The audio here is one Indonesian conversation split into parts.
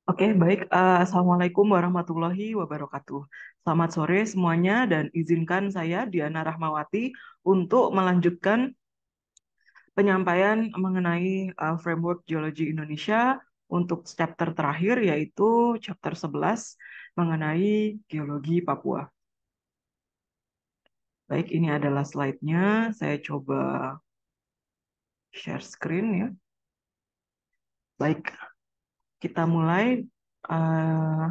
Oke, baik. Assalamualaikum warahmatullahi wabarakatuh. Selamat sore semuanya dan izinkan saya Diana Rahmawati untuk melanjutkan penyampaian mengenai framework geologi Indonesia untuk chapter terakhir yaitu chapter 11 mengenai geologi Papua. Baik, ini adalah slide-nya. Saya coba share screen ya. Baik, kita mulai uh,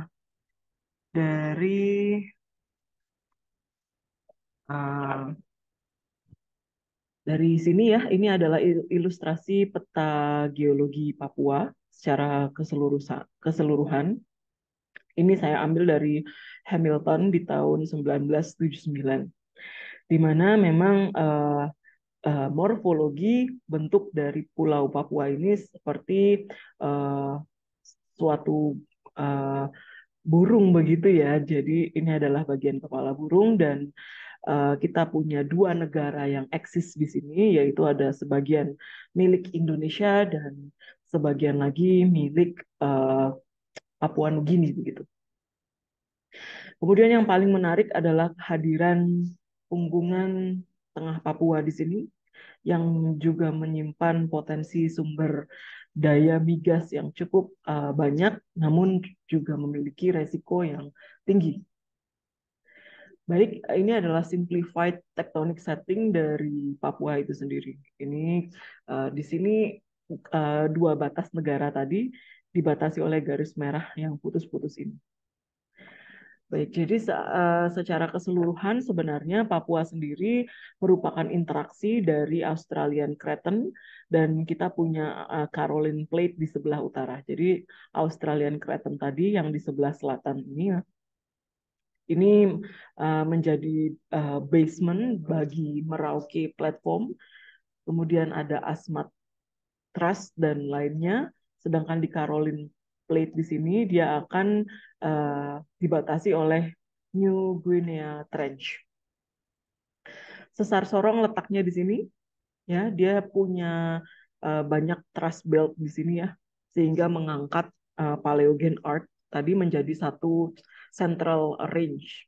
dari uh, Dari sini ya, ini adalah ilustrasi peta geologi Papua secara keseluruhan. Ini saya ambil dari Hamilton di tahun 1979, di mana memang morfologi bentuk dari Pulau Papua ini seperti uh, suatu uh, burung begitu ya. Jadi ini adalah bagian kepala burung dan kita punya dua negara yang eksis di sini, yaitu ada sebagian milik Indonesia dan sebagian lagi milik Papua Nugini begitu. Kemudian yang paling menarik adalah kehadiran Punggungan Tengah Papua di sini yang juga menyimpan potensi sumber daya migas yang cukup banyak, namun juga memiliki resiko yang tinggi. Baik, ini adalah simplified tectonic setting dari Papua itu sendiri. Ini di sini dua batas negara tadi dibatasi oleh garis merah yang putus-putus ini. Baik, jadi secara keseluruhan sebenarnya Papua sendiri merupakan interaksi dari Australian Craton dan kita punya Caroline Plate di sebelah utara. Jadi Australian Craton tadi yang di sebelah selatan ini menjadi basement bagi Merauke Platform. Kemudian ada Asmat Trust dan lainnya. Sedangkan di Caroline Plate di sini dia akan dibatasi oleh New Guinea Trench. Sesar Sorong letaknya di sini, ya dia punya banyak trust belt di sini ya, sehingga mengangkat Paleogen Art tadi menjadi satu central range.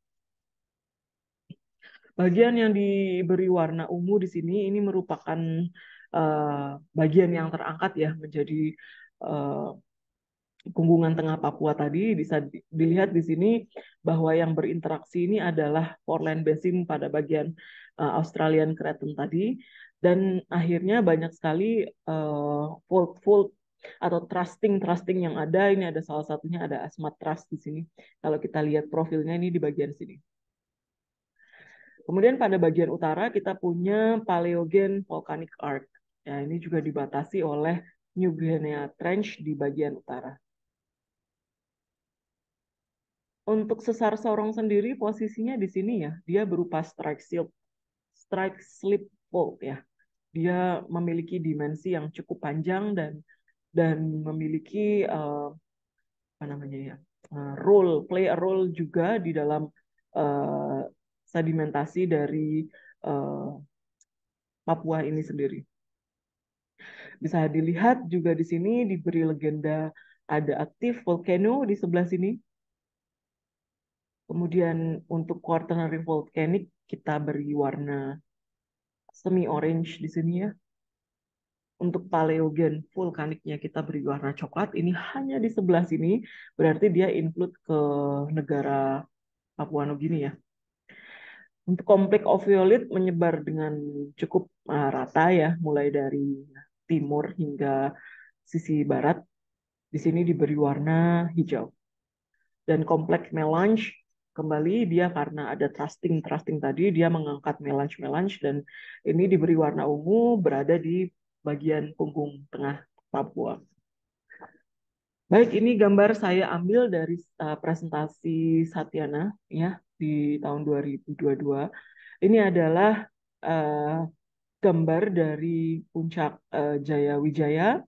Bagian yang diberi warna ungu di sini ini merupakan bagian yang terangkat ya menjadi uh, Punggungan Tengah Papua tadi. Bisa dilihat di sini bahwa yang berinteraksi ini adalah Foreland Basin pada bagian Australian Craton tadi, dan akhirnya banyak sekali fold atau trusting yang ada. Ini ada salah satunya, ada Asmat Trust di sini. Kalau kita lihat profilnya ini di bagian sini. Kemudian pada bagian utara kita punya Paleogen Volcanic Arc. Ya, ini juga dibatasi oleh New Guinea Trench di bagian utara. Untuk sesar Sorong sendiri posisinya di sini ya, dia berupa strike slip fault ya. Dia memiliki dimensi yang cukup panjang dan memiliki apa namanya ya, play a role juga di dalam uh, sedimentasi dari uh, Papua ini sendiri. Bisa dilihat juga di sini diberi legenda ada aktif volcano di sebelah sini. Kemudian untuk quaternary volcanic kita beri warna semi orange di sini ya. Untuk paleogen vulkaniknya kita beri warna coklat. Ini hanya di sebelah sini, berarti dia include ke negara Papua Nugini ya. Untuk kompleks oviolit menyebar dengan cukup rata ya, mulai dari timur hingga sisi barat. Di sini diberi warna hijau. Dan kompleks melange kembali dia karena ada trusting tadi dia mengangkat melange dan ini diberi warna ungu berada di bagian punggung tengah Papua. Baik, ini gambar saya ambil dari presentasi Satyana ya di tahun 2022. Ini adalah gambar dari puncak Jaya Wijaya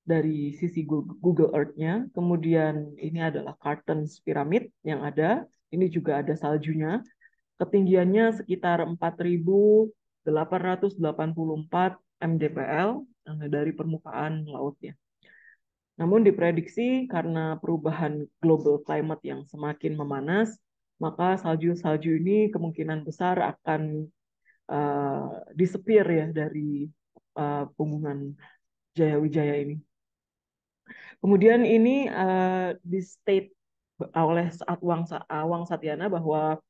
dari sisi Google Earth-nya. Kemudian ini adalah Cartons Pyramid yang ada. Ini juga ada saljunya. Ketinggiannya sekitar 4.884 mdpl dari permukaan lautnya. Namun diprediksi karena perubahan global climate yang semakin memanas, maka salju-salju ini kemungkinan besar akan disappear ya dari Pegunungan Jaya Wijaya ini. Kemudian ini di state oleh Awang Satyana bahwa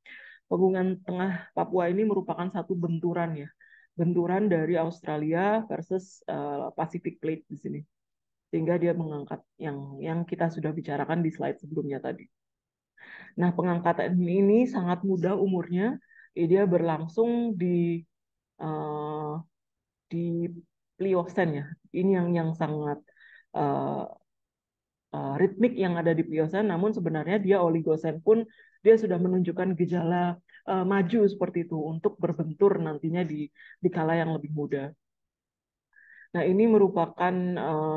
Pegunungan Tengah Papua ini merupakan satu benturan ya, benturan dari Australia versus Pacific Plate di sini. Sehingga dia mengangkat yang kita sudah bicarakan di slide sebelumnya tadi. Nah, pengangkatan ini sangat mudah umurnya. Dia berlangsung uh, di Pliocene ya. Ini yang sangat uh, ritmik yang ada di Pliocene, namun sebenarnya dia Oligosen pun dia sudah menunjukkan gejala maju seperti itu untuk berbentur nantinya di kala yang lebih muda. Nah, ini merupakan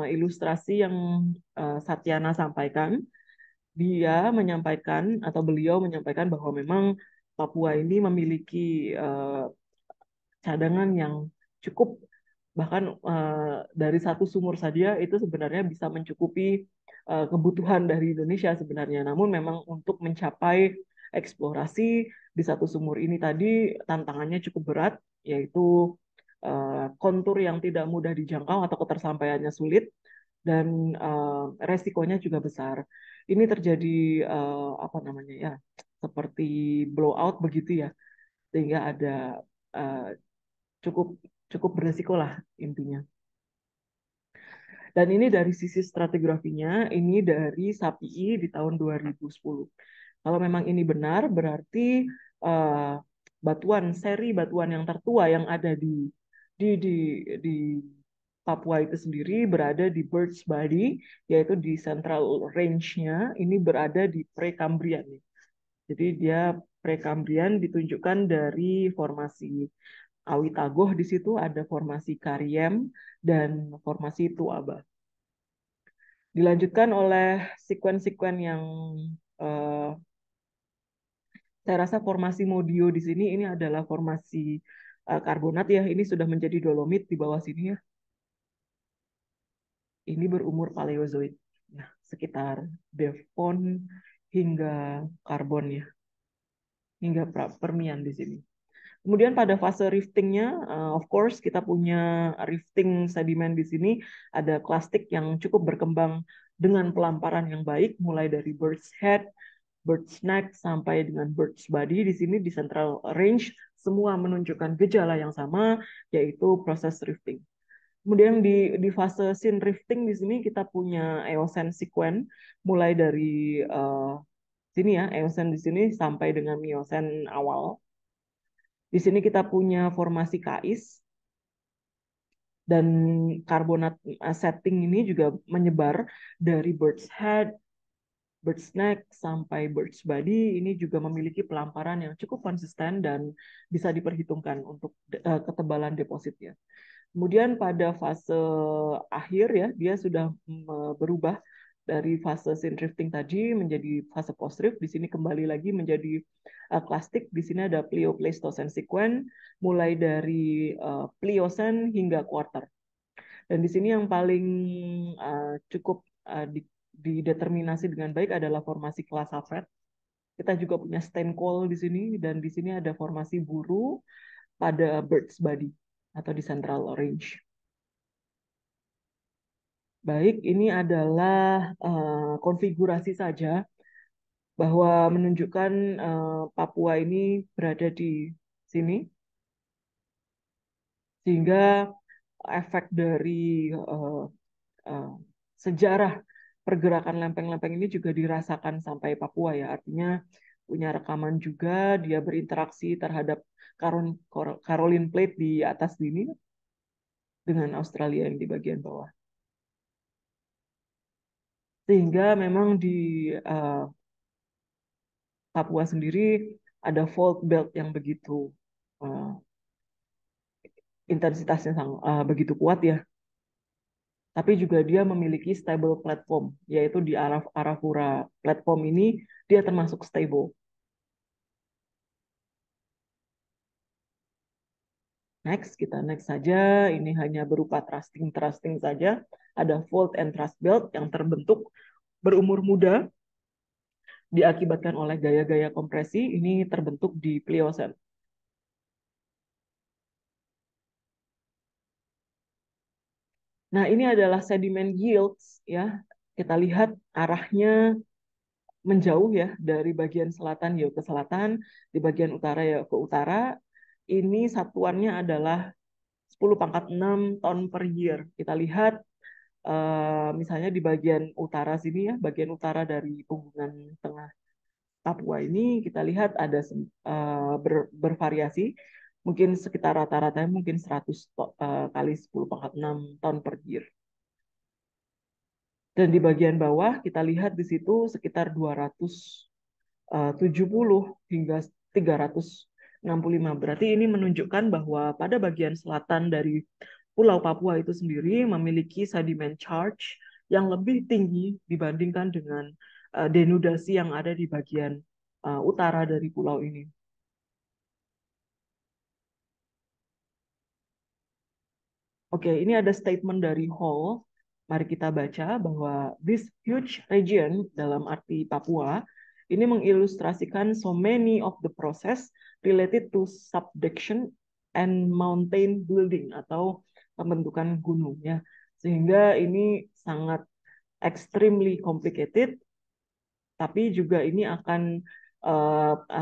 ilustrasi yang Satyana sampaikan. Dia menyampaikan atau beliau menyampaikan bahwa memang Papua ini memiliki cadangan yang cukup, bahkan dari satu sumur saja itu sebenarnya bisa mencukupi kebutuhan dari Indonesia sebenarnya. Namun memang untuk mencapai eksplorasi di satu sumur ini tadi tantangannya cukup berat, yaitu kontur yang tidak mudah dijangkau atau ketersampaiannya sulit dan resikonya juga besar. Ini terjadi apa namanya ya, seperti blowout begitu ya, sehingga ada uh, cukup cukup beresiko lah intinya. Dan ini dari sisi stratigrafinya, ini dari SAPI di tahun 2010. Kalau memang ini benar, berarti uh, seri batuan yang tertua yang ada di di di Papua itu sendiri berada di Bird's Body, yaitu di Central Range-nya, ini berada di Precambrian. Jadi dia Precambrian ditunjukkan dari formasi Awitagoh, di situ ada formasi Kariem dan formasi Tuaba. Dilanjutkan oleh sekuen-sekuen yang uh, saya rasa formasi Modio di sini ini adalah formasi karbonat ya. Ini sudah menjadi dolomit di bawah sini ya. Ini berumur Paleozoik. Nah, sekitar Devon hingga Karbon ya. Hingga Permian di sini. Kemudian pada fase riftingnya, of course kita punya rifting sedimen di sini, ada klastik yang cukup berkembang dengan pelamparan yang baik, mulai dari bird's head, bird's neck, sampai dengan bird's body. Di sini di Central Range, semua menunjukkan gejala yang sama, yaitu proses rifting. Kemudian di fase synrifting di sini kita punya Eocene sequence, mulai dari sini ya, Eocene di sini sampai dengan Miocene awal. Di sini kita punya formasi kais dan karbonat setting ini juga menyebar dari bird's head, bird's neck sampai bird's body. Ini juga memiliki pelamparan yang cukup konsisten dan bisa diperhitungkan untuk ketebalan depositnya. Kemudian pada fase akhir ya dia sudah berubah dari fase synrifting tadi menjadi fase post-rift. Di sini kembali lagi menjadi klastik. Di sini ada Pliocene sequence mulai dari Pliocene hingga Quarter. Dan di sini yang paling cukup dideterminasi dengan baik adalah formasi kelas Alfred. Kita juga punya Steenkool di sini dan di sini ada formasi buru pada Bird's Body atau di Central Range. Baik, ini adalah konfigurasi saja bahwa menunjukkan Papua ini berada di sini, sehingga efek dari uh, uh, sejarah pergerakan lempeng-lempeng ini juga dirasakan sampai Papua ya. Artinya punya rekaman juga, dia berinteraksi terhadap Caroline Plate di atas sini dengan Australia yang di bagian bawah. Sehingga memang di uh, Papua sendiri ada fault belt yang begitu uh, intensitasnya begitu kuat ya. Tapi juga dia memiliki stable platform, yaitu di Arafura platform ini dia termasuk stable. Next, kita next saja. Ini hanya berupa thrusting saja. Ada fault and thrust belt yang terbentuk berumur muda diakibatkan oleh gaya-gaya kompresi. Ini terbentuk di Pliocene. Nah, ini adalah sedimen yields ya. Kita lihat arahnya menjauh ya dari bagian selatan ya ke selatan, di bagian utara ya ke utara. Ini satuannya adalah 10 pangkat 6 ton per year. Kita lihat misalnya di bagian utara sini ya, bagian utara dari Pegunungan Tengah Papua ini kita lihat ada bervariasi, mungkin sekitar rata-ratanya mungkin 100 kali 10 pangkat 6 ton per year. Dan di bagian bawah kita lihat di situ sekitar 270 hingga 365. Berarti ini menunjukkan bahwa pada bagian selatan dari Pulau Papua itu sendiri memiliki sedimen charge yang lebih tinggi dibandingkan dengan denudasi yang ada di bagian utara dari pulau ini. Oke, ini ada statement dari Hall. Mari kita baca bahwa this huge region dalam arti Papua ini mengilustrasikan so many of the process related to subduction and mountain building atau pembentukan gunung ya. Sehingga ini sangat extremely complicated, tapi juga ini akan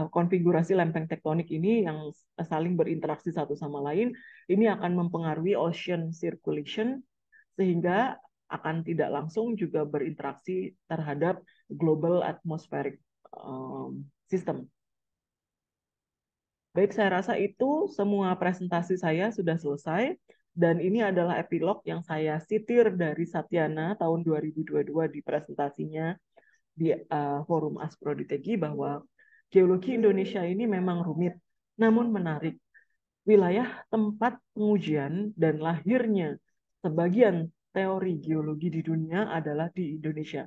konfigurasi lempeng tektonik ini yang saling berinteraksi satu sama lain, ini akan mempengaruhi ocean circulation sehingga akan tidak langsung juga berinteraksi terhadap global atmospheric system. Baik, saya rasa itu semua presentasi saya sudah selesai. Dan ini adalah epilog yang saya sitir dari Satyana tahun 2022 di presentasinya di forum Asproditegi bahwa geologi Indonesia ini memang rumit, namun menarik. Wilayah tempat pengujian dan lahirnya sebagian teori geologi di dunia adalah di Indonesia.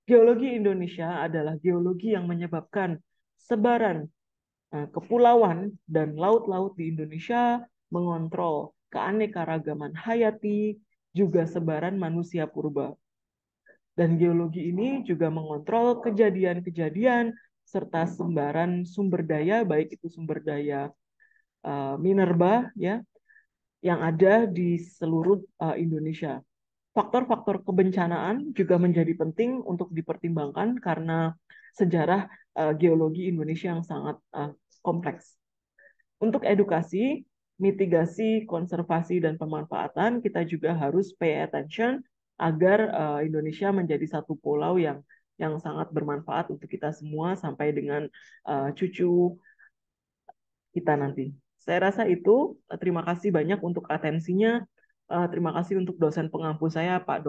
Geologi Indonesia adalah geologi yang menyebabkan sebaran kepulauan dan laut-laut di Indonesia, mengontrol keanekaragaman hayati, juga sebaran manusia purba. Dan geologi ini juga mengontrol kejadian-kejadian serta sebaran sumber daya, baik itu sumber daya minerba ya, yang ada di seluruh Indonesia. Faktor-faktor kebencanaan juga menjadi penting untuk dipertimbangkan karena sejarah geologi Indonesia yang sangat kompleks. Untuk edukasi, mitigasi, konservasi, dan pemanfaatan, kita juga harus pay attention agar Indonesia menjadi satu pulau yang sangat bermanfaat untuk kita semua sampai dengan cucu kita nanti. Saya rasa itu. Terima kasih banyak untuk atensinya. Terima kasih untuk dosen pengampu saya, Pak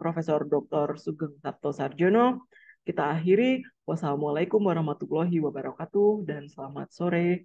Profesor Dr. Sugeng Sabto Sarjono. Kita akhiri. Wassalamualaikum warahmatullahi wabarakatuh dan selamat sore.